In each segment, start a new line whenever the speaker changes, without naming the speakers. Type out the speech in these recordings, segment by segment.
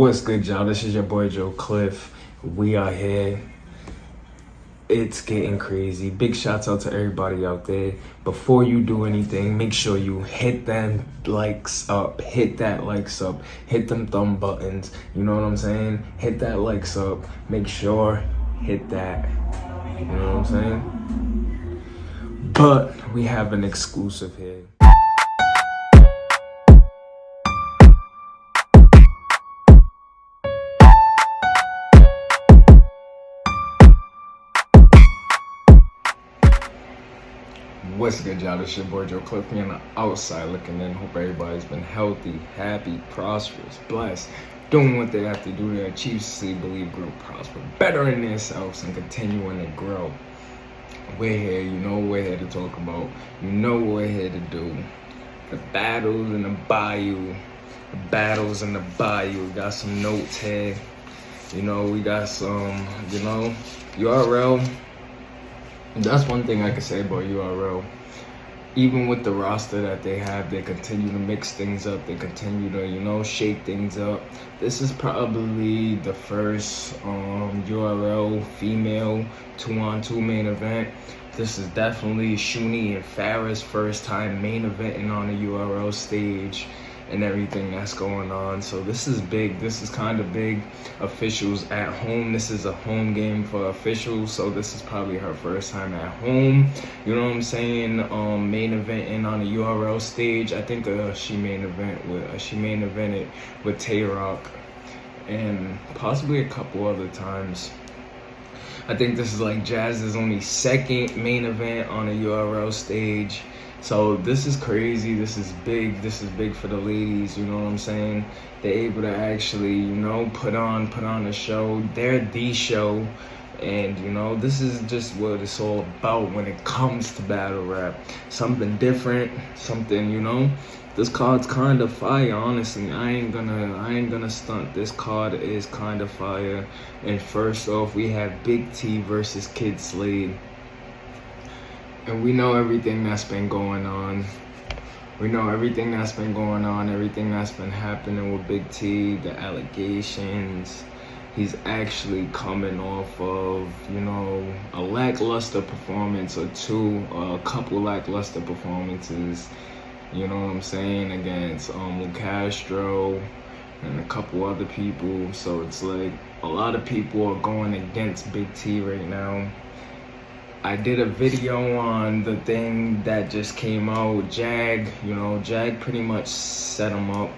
What's good, y'all? This is your boy Joe Cliff. We are here. It's getting crazy. Big shouts out to everybody out there. Before you do anything, make sure you hit them likes up. Hit that likes up. Hit them thumb buttons. You know what I'm saying? Hit that likes up. Make sure hit that. You know what I'm saying? But we have an exclusive here. What's good, y'all? This your boy Joe Cliff. Me on the outside looking in. Hope everybody's been healthy, happy, prosperous, blessed, doing what they have to do to achieve, see, believe, grow, prosper, better in themselves, and continuing to grow. We're here, you know what we're here to talk about. You know what we're here to do. The battles in the bayou. The battles in the bayou. We got some notes here. You know, we got some, URL. That's one thing I can say about URL. Even with the roster that they have, they continue to mix things up. They continue to, shake things up. This is probably the first URL female 2-on-2 main event. This is definitely Shuni and Farrah's first time main eventing on the URL stage and everything that's going on. So this is big. This is kind of big. Officials at home. This is a home game for officials. So this is probably her first time at home. You know what I'm saying? Main eventing on the URL stage. I think she main evented with Tay-Rock and possibly a couple other times. I think this is like Jazz's only second main event on a URL stage. So this is crazy. This is big. This is big for the ladies. You know what I'm saying? They're able to actually, put on a show. They're the show. And, this is just what it's all about when it comes to battle rap. Something different. Something, this card's kind of fire, honestly. I ain't gonna stunt. This card is kind of fire. And first off, we have Big T versus Kid Slade. And we know everything that's been going on. Everything that's been happening with Big T, the allegations. He's actually coming off of, a lackluster performance or two, a couple lackluster performances, you know what I'm saying, against Castro and a couple other people. So it's like a lot of people are going against Big T right now. I did a video on the thing that just came out. Jag pretty much set him up.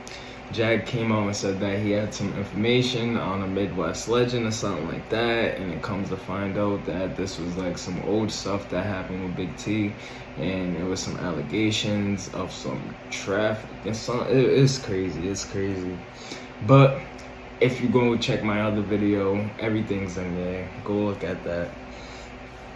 Jag came out and said that he had some information on a Midwest legend or something like that, and it comes to find out that this was like some old stuff that happened with Big T, and it was some allegations of some traffic and it's crazy. But if you go check my other video, everything's in there. Go look at that.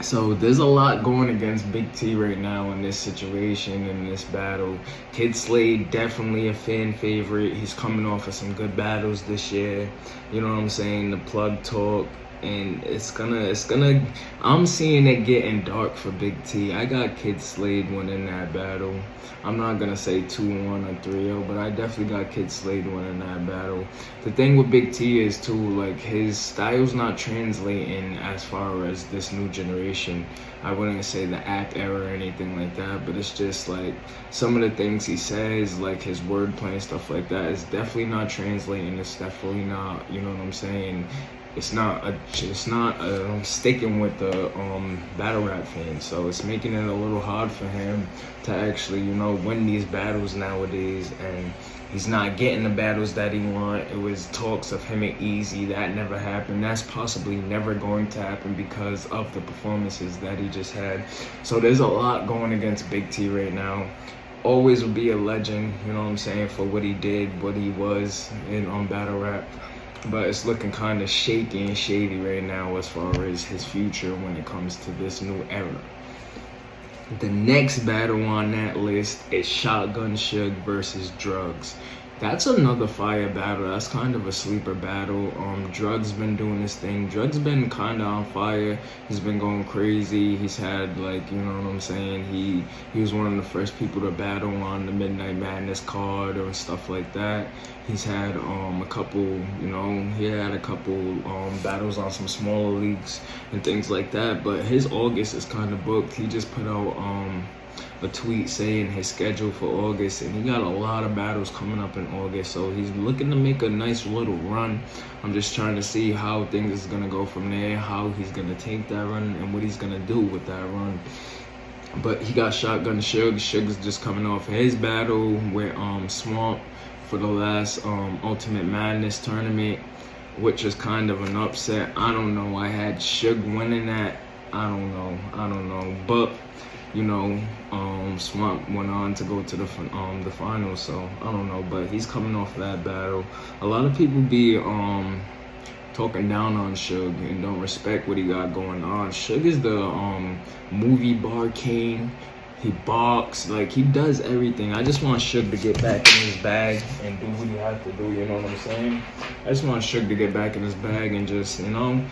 So there's a lot going against Big T right now in this situation, in this battle. Kid Slade, definitely a fan favorite. He's coming off of some good battles this year. You know what I'm saying? The plug talk. And it's gonna, I'm seeing it getting dark for Big T. I got Kid Slade winning that battle. I'm not gonna say 2-1 or 3-0, but I definitely got Kid Slade winning that battle. The thing with Big T is too, like, his style's not translating as far as this new generation. I wouldn't say the app era or anything like that, but it's just like some of the things he says, like his wordplay and stuff like that, is definitely not translating. It's definitely not, you know what I'm saying? It's not sticking with the battle rap fans, so it's making it a little hard for him to actually, win these battles nowadays. And he's not getting the battles that he wants. It was talks of him and Easy. That never happened. That's possibly never going to happen because of the performances that he just had. So there's a lot going against Big T right now. Always will be a legend, you know what I'm saying, for what he did, what he was on battle rap. But it's looking kind of shaky and shady right now as far as his future when it comes to this new era. The next battle on that list is Shotgun Suge versus Drugs. That's another fire battle. That's kind of a sleeper battle. Drug's been doing his thing. Drug's been kind of on fire. He's been going crazy. He's had, like, you know what I'm saying? He was one of the first people to battle on the Midnight Madness card or stuff like that. He's had a couple, you know, he had a couple battles on some smaller leagues and things like that. But his August is kind of booked. He just put out a tweet saying his schedule for August, and he got a lot of battles coming up in August, so he's looking to make a nice little run. I'm just trying to see how things is gonna go from there, how he's gonna take that run, and what he's gonna do with that run. But he got Shotgun Suge. Suge's just coming off his battle with Swamp for the last Ultimate Madness tournament, which is kind of an upset. I don't know. I had Suge winning that. I don't know. But you know, Swamp went on to go to the finals, so I don't know. But he's coming off that battle. A lot of people be talking down on Suge and don't respect what he got going on. Suge is the movie bar king. He box, like, he does everything. I just want Suge to get back in his bag and do what he has to do, you know what I'm saying? I just want Suge to get back in his bag and just, you know,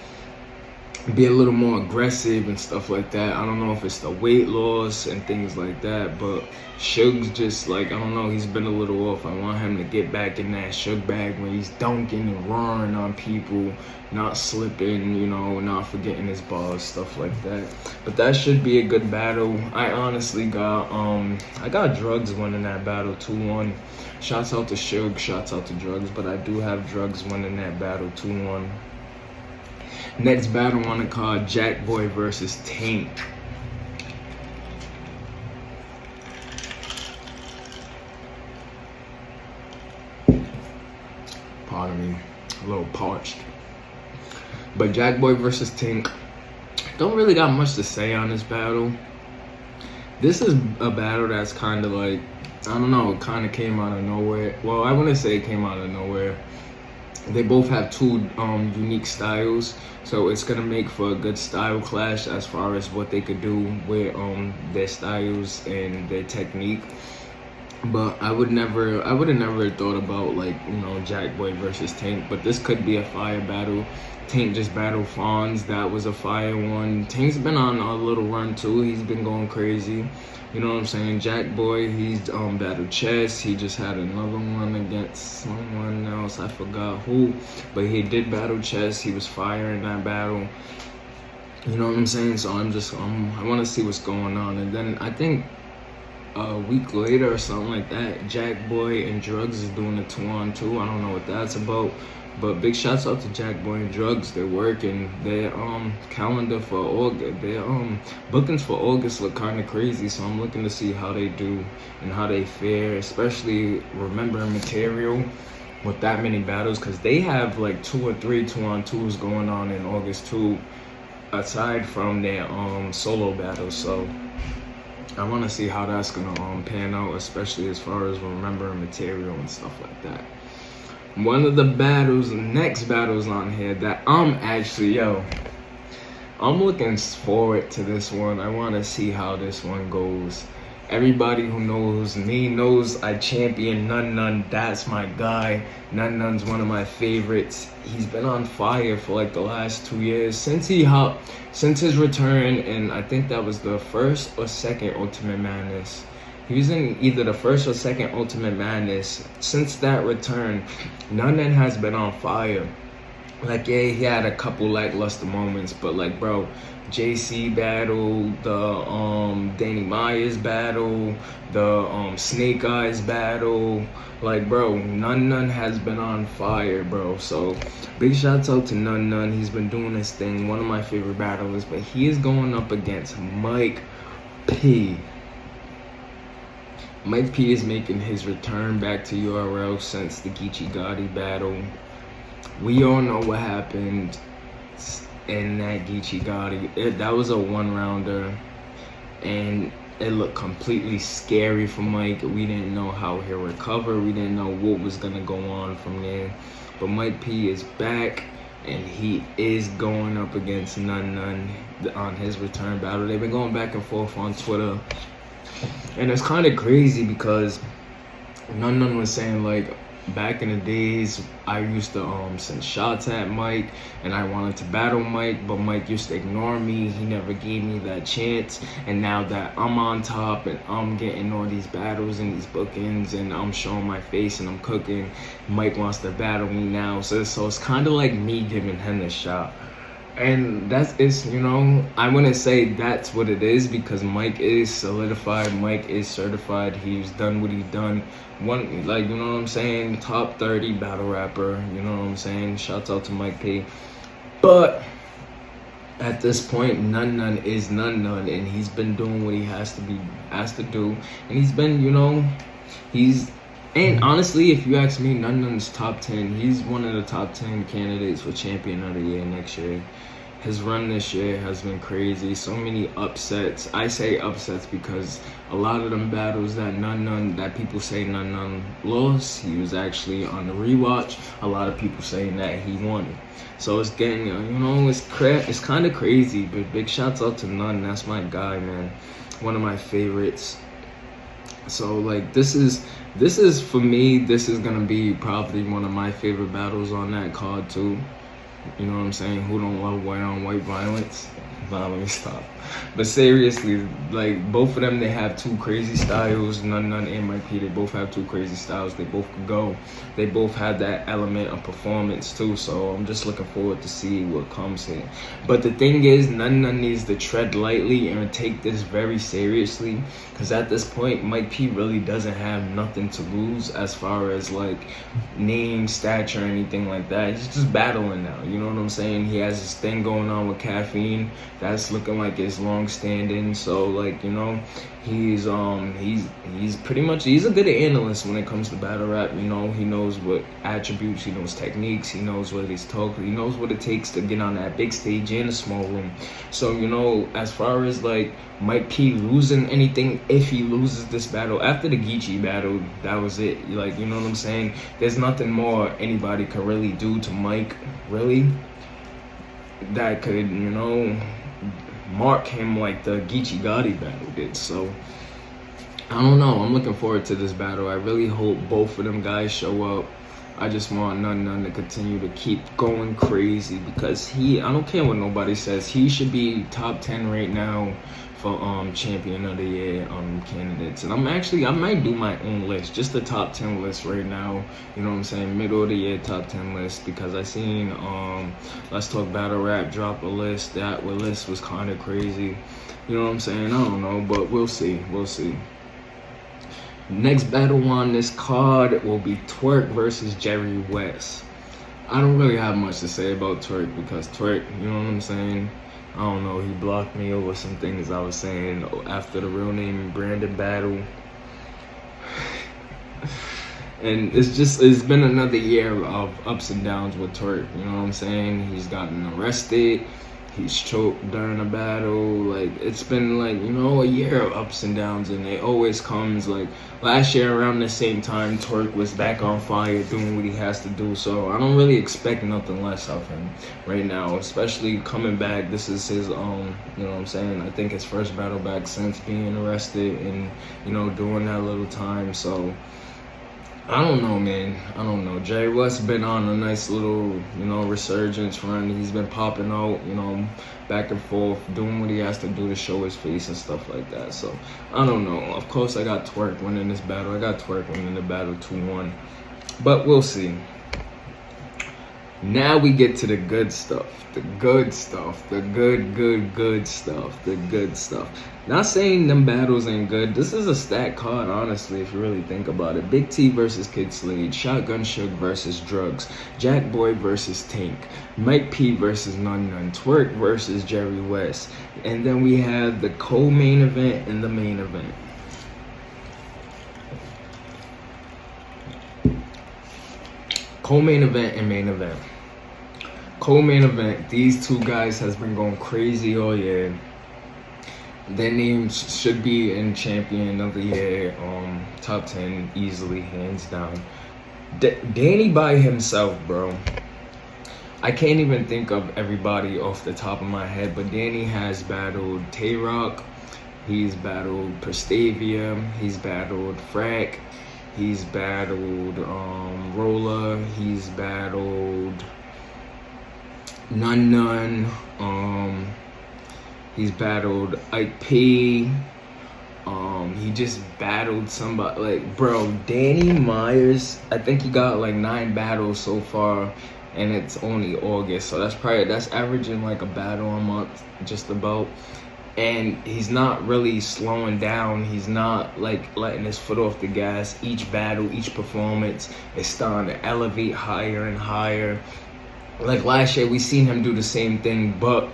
be a little more aggressive and stuff like that. I don't know if it's the weight loss and things like that, but Suge's just, like, I don't know, he's been a little off. I want him to get back in that Suge bag where he's dunking and roaring on people, not slipping, you know, not forgetting his balls, stuff like that. But that should be a good battle. I honestly got I got Drugs winning that battle 2-1. Shouts out to Suge, shouts out to Drugs, but I do have Drugs winning that battle 2-1. Next battle on the card, Jack Boy versus Tank. Pardon me, a little parched. But Jack Boy versus Tank, don't really got much to say on this battle. This is a battle that's kind of like, I don't know, it kind of came out of nowhere. Well, I wouldn't say it came out of nowhere. They both have two unique styles, so it's gonna make for a good style clash as far as what they could do with their styles and their technique. But I would have never thought about, like, you know, Jack Boy versus Tank. But this could be a fire battle. Tank just battled Fonz. That was a fire one. Tank's been on a little run too. He's been going crazy. You know what I'm saying? Jack Boy, he's battled Chess. He just had another one against someone else. I forgot who. But he did battle Chess. He was fire in that battle. You know what I'm saying? So I want to see what's going on. And then I think a week later or something like that, Jack Boy and Drugs is doing a 2-on-2. I don't know what that's about. But big shouts out to Jack Boy and Drugs. They're working. Their calendar for August, their bookings for August look kind of crazy. So I'm looking to see how they do and how they fare, especially remembering material with that many battles, because they have like 2 or 3 2-on-2s going on in August too, aside from their solo battles. So I want to see how that's gonna pan out, especially as far as remembering material and stuff like that. One of the next battles on here that I'm looking forward to this one. I want to see how this one goes. Everybody who knows me knows I champion Nunn. That's my guy. Nunn's one of my favorites. He's been on fire for like the last 2 years since his return, and I think that was the first or second Ultimate Madness. He was in either the first or second Ultimate Madness. Since that return, Nunn has been on fire. Like, yeah, he had a couple lackluster moments, but like, bro, JC battle, the Danny Meyers battle, the Snake Eyes battle, like, bro, Nunn has been on fire, bro. So big shouts out to Nunn. He's been doing his thing. One of my favorite battlers, but he is going up against Mike P. Mike P is making his return back to URL since the Geechee Gotti battle. We all know what happened in that Geechee Gotti. That was a 1-rounder, and it looked completely scary for Mike. We didn't know how he'll recover. We didn't know what was going to go on from there. But Mike P is back, and he is going up against Nunn on his return battle. They've been going back and forth on Twitter. And it's kind of crazy because Nunn was saying, like, back in the days, I used to send shots at Mike, and I wanted to battle Mike, but Mike used to ignore me. He never gave me that chance. And now that I'm on top and I'm getting all these battles and these bookings, and I'm showing my face and I'm cooking, Mike wants to battle me now. So it's kind of like me giving him a shot. And I wouldn't say that's what it is, because Mike is solidified, Mike is certified, he's done what he's done. One, like, you know what I'm saying, top 30 battle rapper, you know what I'm saying, shouts out to Mike P. But at this point, Nunn is Nunn, and he's been doing what he has to do, and he's been, and honestly, if you ask me, Nunn's top 10. He's one of the top 10 candidates for Champion of the Year next year. His run this year has been crazy. So many upsets. I say upsets because a lot of them battles that that people say Nunn lost, he was actually on the rewatch. A lot of people saying that he won. So it's getting, it's kind of crazy. But big shouts out to Nunn. That's my guy, man. One of my favorites. So like this is for me, this is gonna be probably one of my favorite battles on that card too. You know what I'm saying? Who don't love white on white violence? Nah, let me stop. But seriously, like, both of them, they have two crazy styles. Nunn and Mike P, they both have two crazy styles. They both could go. They both have that element of performance too. So I'm just looking forward to see what comes here. But the thing is, Nunn needs to tread lightly and take this very seriously, because at this point, Mike P really doesn't have nothing to lose as far as like name, stature, or anything like that. He's just battling now. You know what I'm saying? He has this thing going on with caffeine that's looking like it's long standing. So like, he's pretty much, he's a good analyst when it comes to battle rap. He knows what attributes, he knows techniques, he knows what he's talking, he knows what it takes to get on that big stage in a small room. So as far as like Mike P losing anything, if he loses this battle after the Geechee battle, that was it. Like, you know what I'm saying? There's nothing more anybody could really do to Mike, really, that could mark him like the Geechee Gotti battle did. So I don't know, I'm looking forward to this battle. I really hope both of them guys show up. I just want Nunn to continue to keep going crazy, because I don't care what nobody says, he should be top 10 right now for Champion of the Year candidates. And I might do my own list, just the top 10 list right now, you know what I'm saying, middle of the year top 10 list, because I seen Let's Talk Battle Rap drop a list. That list was kind of crazy, you know what I'm saying. I don't know, but we'll see. Next battle on this card will be Twerk versus Jerry West. I don't really have much to say about Twerk, because Twerk, you know what I'm saying, I don't know, he blocked me over some things I was saying after the Real Name Brandon battle. And it's been another year of ups and downs with Twerk, you know what I'm saying? He's gotten arrested, he's choked during a battle. Like, it's been like, a year of ups and downs, and it always comes like last year around the same time, Twerk was back on fire doing what he has to do. So I don't really expect nothing less of him right now, especially coming back. This is his you know what I'm saying, I think his first battle back since being arrested and doing that little time. So I don't know, man. I don't know. Jerry West been on a nice little, resurgence run. He's been popping out, back and forth, doing what he has to do to show his face and stuff like that. So, I don't know. Of course, I got Twerk winning this battle. I got Twerk winning the battle 2-1. But we'll see. Now we get to the good stuff. The good stuff. The good stuff. The good stuff. Not saying them battles ain't good. This is a stacked card, honestly, if you really think about it. Big T versus Kid Slade. Shotgun Suge versus Drugs. Jack Boy versus Tank. Mike P versus Nunn. Twerk versus Jerry West. And then we have the co-main event and the main event. Co-main event and main event. Co-main event, these two guys has been going crazy all year. Their names should be in Champion of the Year, top 10 easily, hands down. Danny by himself, bro. I can't even think of everybody off the top of my head, but Danny has battled Tay-Rock, he's battled Prestavia, he's battled Frack, He's battled Roller. He's battled Nunn. He's battled Ike P. He just battled somebody, like, bro, Danny Meyers. I think he got like 9 battles so far, and it's only August, so that's averaging like a battle a month, just about. And he's not really slowing down. He's not like letting his foot off the gas. Each battle, each performance is starting to elevate higher and higher. Like last year, we seen him do the same thing, but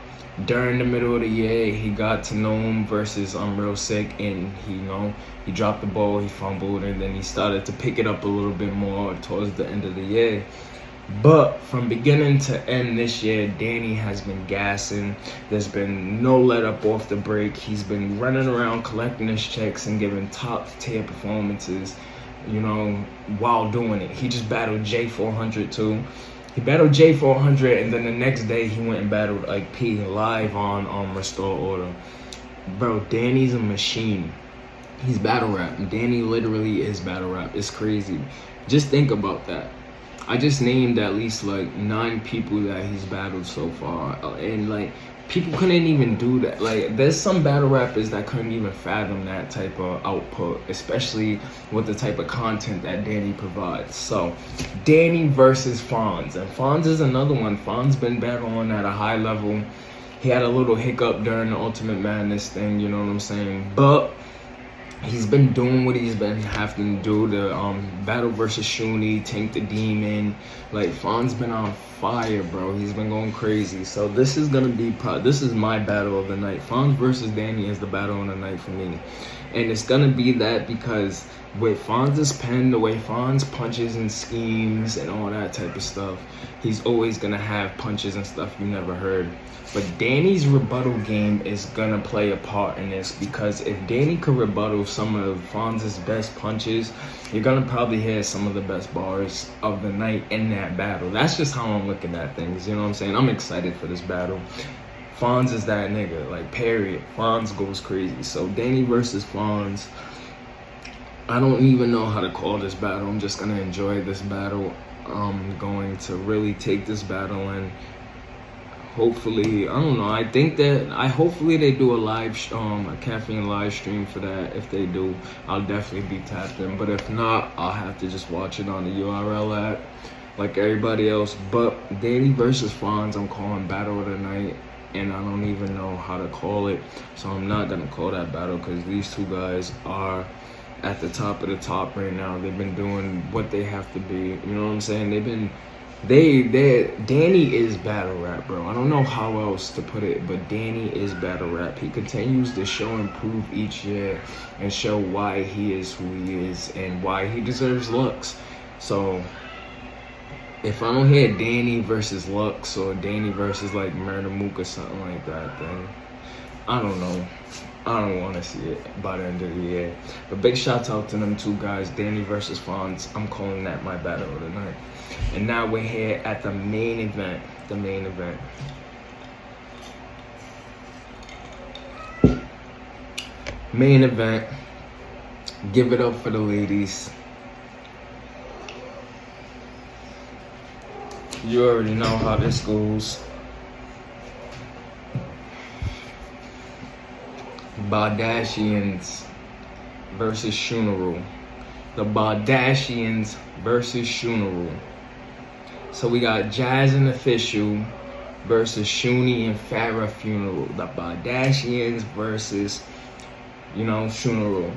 during the middle of the year, he got to Nunn versus Real Sick, and he dropped the ball, he fumbled, and then he started to pick it up a little bit more towards the end of the year. But from beginning to end this year, Danny has been gassing. There's been no let up off the break. He's been running around collecting his checks and giving top tier performances, while doing it. He just battled J400 too. He battled J400, and then the next day he went and battled Ike P live on Restore Order. Bro, Danny's a machine. He's battle rap. Danny literally is battle rap. It's crazy. Just think about that. I just named at least like 9 people that he's battled so far, and like people couldn't even do that. Like there's some battle rappers that couldn't even fathom that type of output, especially with the type of content that Danny provides. So Danny versus Fonz, and Fonz is another one. Fonz been battling at a high level. He had a little hiccup during the Ultimate Madness thing, you know what I'm saying? But he's been doing what he's been having to do. The battle versus Shuni, Tank the Demon. Like Fonz been on fire, bro. He's been going crazy. So this is gonna be this is my battle of the night. Fonz versus Danny is the battle of the night for me, and it's gonna be that because with Fonz's pen, the way Fonz punches and schemes and all that type of stuff, he's always gonna have punches and stuff you never heard. But Danny's rebuttal game is gonna play a part in this, because if Danny could rebuttal some of Fonz's best punches, you're gonna probably hear some of the best bars of the night in that battle. That's just how I'm looking at things, you know what I'm saying? I'm excited for this battle. Fonz is that nigga, like, period. Fonz goes crazy. So Danny versus Fonz, I don't even know how to call this battle. I'm just gonna enjoy this battle. I'm going to really take this battle and hopefully, I don't know, hopefully they do a caffeine live stream for that. If they do, I'll definitely be tapped in. But if not, I'll have to just watch it on the URL app like everybody else. But Danny versus Fonz, I'm calling battle of the night, and I don't even know how to call it. So I'm not gonna call that battle, because these two guys are at the top of the top right now. They've been doing what they have to be, you know what I'm saying? Danny is battle rap, bro. I don't know how else to put it, but Danny is battle rap. He continues to show and prove each year and show why he is who he is and why he deserves Lux. So if I don't hear Danny versus Lux or Danny versus like Murder Mook or something like that, then I don't know. I don't want to see it by the end of the year. But big shout out to them two guys, Danny versus Fonz. I'm calling that my battle of the night. And now we're here at the main event. The main event. Main event. Give it up for the ladies. You already know how this goes. Bardashians versus Shunaru. The Bardashians versus Shunaru. So we got Jazz and Official versus Shuni and Farrah Funeral. The Bardashians versus, Shunaru.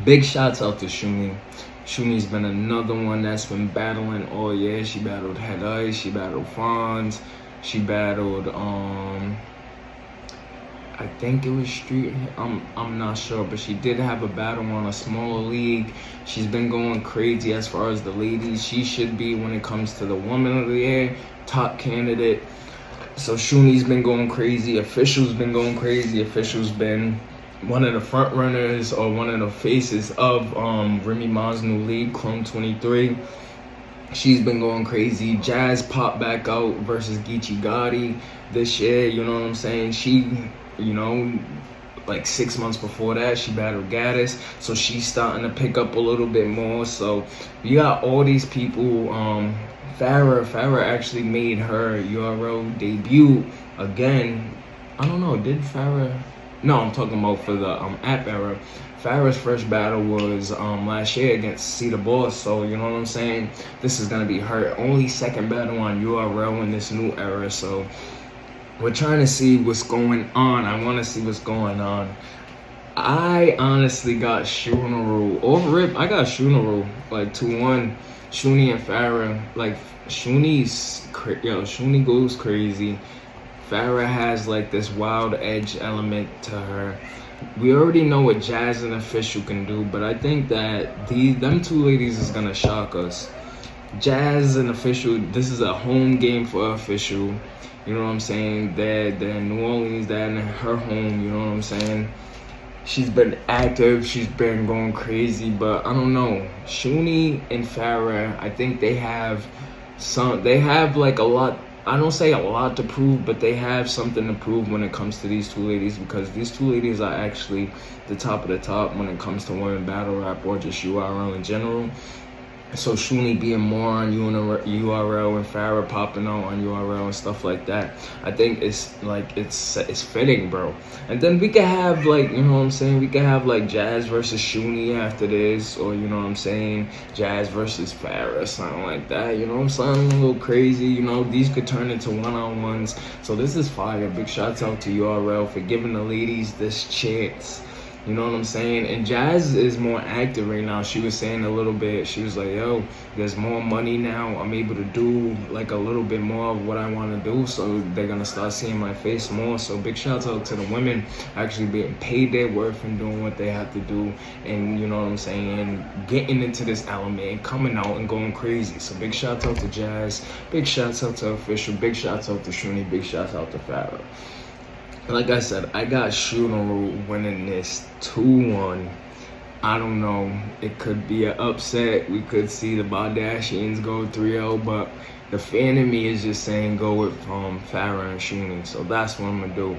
Big shouts out to Shuni. Shuni's been another one that's been battling all year. She battled Head Ice, she battled Fonz, she battled I think it was Street. I'm not sure, but she did have a battle on a smaller league. She's been going crazy as far as the ladies. She should be, when it comes to the Woman of the Year, top candidate. So Shuni's been going crazy. Official's been going crazy. Official's been one of the front runners or one of the faces of Remy Ma's new league, Clone 23. She's been going crazy. Jazz popped back out versus Geechee Gotti this year, you know what I'm saying? She, like 6 months before that, she battled Gaddis, so she's starting to pick up a little bit more. So you got all these people. Farrah actually made her URL debut again. I don't know, did Farrah? No, I'm talking about for the app era. Farrah's first battle was last year against See the Boss, so you know what I'm saying? This is gonna be her only second battle on URL in this new era, so we're trying to see what's going on. I want to see what's going on. I honestly got Shooneroo. Off rip, I got Shooneroo like 2-1. Shuni and Farrah, like Shuni goes crazy. Farrah has like this wild edge element to her. We already know what Jazz and Official can do, but I think that them two ladies is gonna shock us. Jazz and Official, this is a home game for Official. You know what I'm saying? They're in New Orleans, they're in her home, you know what I'm saying? She's been active, she's been going crazy, but I don't know. Shuni and Farrah, I think they have like a lot. I don't say a lot to prove, but they have something to prove when it comes to these two ladies, because these two ladies are actually the top of the top when it comes to women battle rap or just URL in general. So Shuni being more on URL and Farrah popping out on URL and stuff like that, I think it's like it's fitting, bro. And then we could have like, you know what I'm saying, we could have like Jazz versus Shuni after this, or you know what I'm saying, Jazz versus Farrah, something like that. You know what I'm saying, a little crazy. You know, these could turn into one-on-ones. So this is fire. Big shouts out to URL for giving the ladies this chance. You know what I'm saying? And Jazz is more active right now. She was saying a little bit, she was like, yo, there's more money now. I'm able to do like a little bit more of what I want to do. So they're going to start seeing my face more. So big shout out to the women actually being paid their worth and doing what they have to do. And you know what I'm saying? Getting into this element and coming out and going crazy. So big shout out to Jazz. Big shout out to Official. Big shout out to Shuni. Big shout out to Farrah. Like I said, I got Shooneroo winning this 2-1. I don't know. It could be an upset. We could see the Bardashians go 3-0, but the fan in me is just saying go with Farrah and Shuni. So that's what I'm going to do.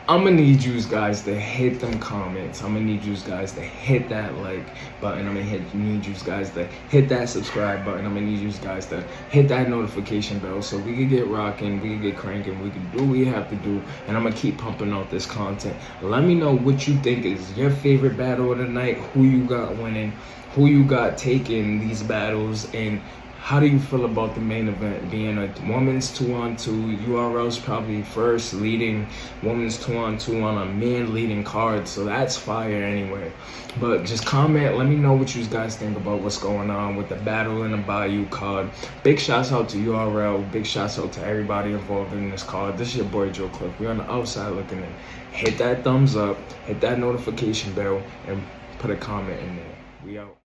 I'm going to need you guys to hit them comments. I'm going to need you guys to hit that like button. I'm going to need you guys to hit that subscribe button. I'm going to need you guys to hit that notification bell so we can get rocking, we can get cranking, we can do what we have to do. And I'm going to keep pumping out this content. Let me know what you think is your favorite battle of the night, who you got winning, who you got taking these battles, and how do you feel about the main event being a women's 2-on-2? URL's probably first leading women's 2-on-2 on a man leading card, so that's fire anyway. But just comment, let me know what you guys think about what's going on with the Battle in the Bayou card. Big shouts out to URL, big shouts out to everybody involved in this card. This is your boy Joe Cliff. We're on the outside looking in. Hit that thumbs up, hit that notification bell, and put a comment in there. We out.